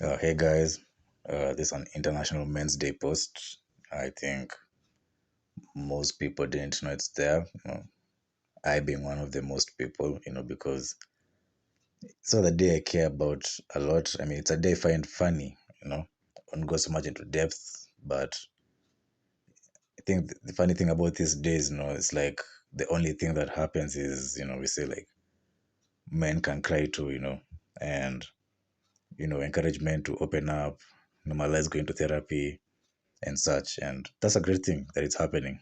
Hey guys, this is an International Men's Day post. I think most people didn't know it's there. I being one of the most people, because it's not a day I care about a lot. I mean, it's a day I find funny. I don't go so much into depth, but I think the funny thing about these days, it's like the only thing that happens is, we say like men can cry too, and encourage men to open up, normalize going to therapy and such, and that's a great thing that it's happening.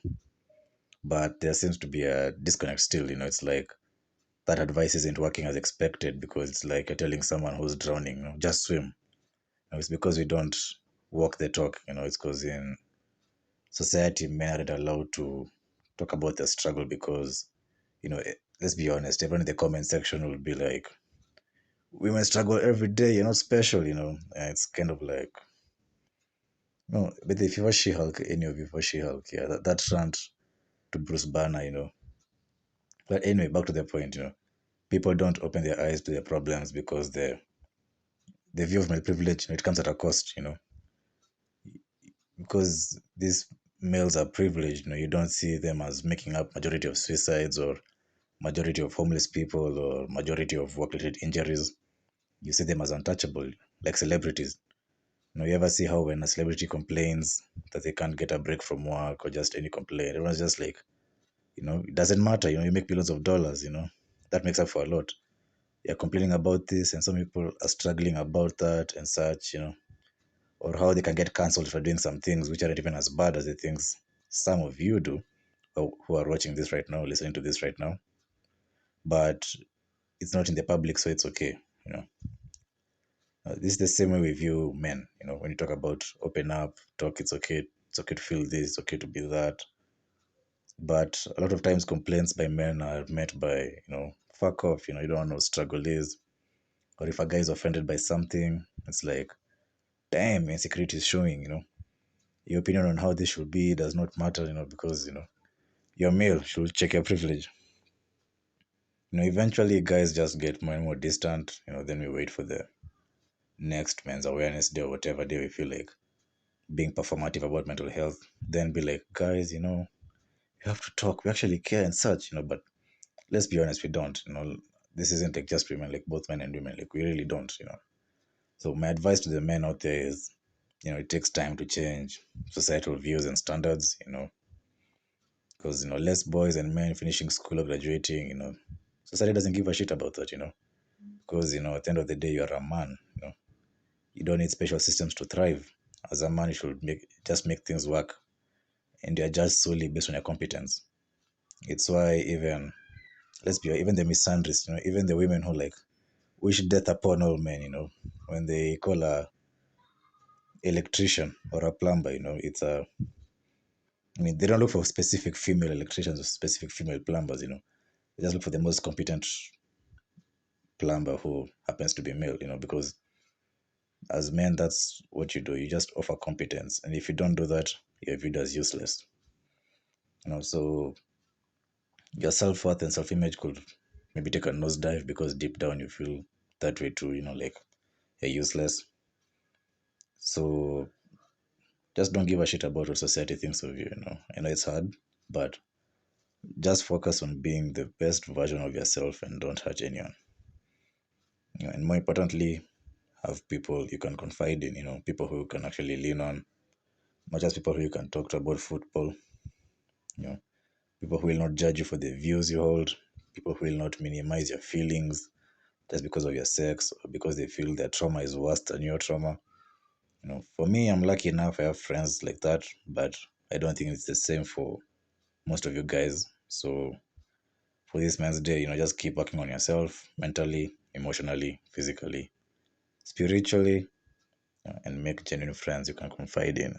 But there seems to be a disconnect still. It's like that advice isn't working as expected, because it's like you're telling someone who's drowning, just swim. It's because we don't walk the talk. It's because in society men aren't allowed to talk about their struggle, because let's be honest, everyone in the comment section will be like, women struggle every day, you're not special. And it's kind of like, no. But if you watch She-Hulk, any of you watch She-Hulk, yeah, that rant to Bruce Banner, but anyway, back to the point. People don't open their eyes to their problems because the view of male privilege, it comes at a cost. Because these males are privileged. You don't see them as making up majority of suicides, or majority of homeless people, or majority of work-related injuries. You see them as untouchable, like celebrities. You ever see how when a celebrity complains that they can't get a break from work, or just any complaint, everyone's just like, it doesn't matter. You make millions of dollars. That makes up for a lot. You're complaining about this, and some people are struggling about that and such. Or how they can get cancelled for doing some things which aren't even as bad as the things some of you do, who are watching this right now, listening to this right now. But it's not in the public, so it's okay. You know, this is the same way we view men. When you talk about open up, talk, it's okay. It's okay to feel this. It's okay to be that. But a lot of times, complaints by men are met by, fuck off. You don't know what struggle is. Or if a guy is offended by something, it's like, damn, insecurity is showing. Your opinion on how this should be does not matter, because you're male, should check your privilege. Eventually guys just get more and more distant. Then we wait for the next men's awareness day, or whatever day we feel like being performative about mental health. Then be like, guys, you have to talk, we actually care and such. But let's be honest, we don't. This isn't like just women, like both men and women, like we really don't. So my advice to the men out there is, it takes time to change societal views and standards. Because less boys and men finishing school or graduating. Society doesn't give a shit about that. Because at the end of the day, you're a man. You don't need special systems to thrive. As a man, you should make things work, and you're judged solely based on your competence. It's why even, let's be, even the misandrists, even the women who like wish death upon all men, when they call a electrician or a plumber, it's a, I mean, they don't look for specific female electricians or specific female plumbers. They just look for the most competent plumber who happens to be male. Because as men, that's what you do. You just offer competence, and if you don't do that, you're viewed as useless. So your self-worth and self-image could maybe take a nosedive, because deep down you feel that way too. Like you're useless. So just don't give a shit about what society thinks of you. I know it's hard, but just focus on being the best version of yourself, and don't hurt anyone. And more importantly, have people you can confide in. People who you can actually lean on, not just people who you can talk to about football. you know People who will not judge you for the views you hold, people who will not minimize your feelings just because of your sex, or because they feel their trauma is worse than your trauma. For me, I'm lucky enough I have friends like that, but I don't think it's the same for most of you guys. So for this Men's Day, just keep working on yourself mentally, emotionally, physically, spiritually, and make genuine friends you can confide in.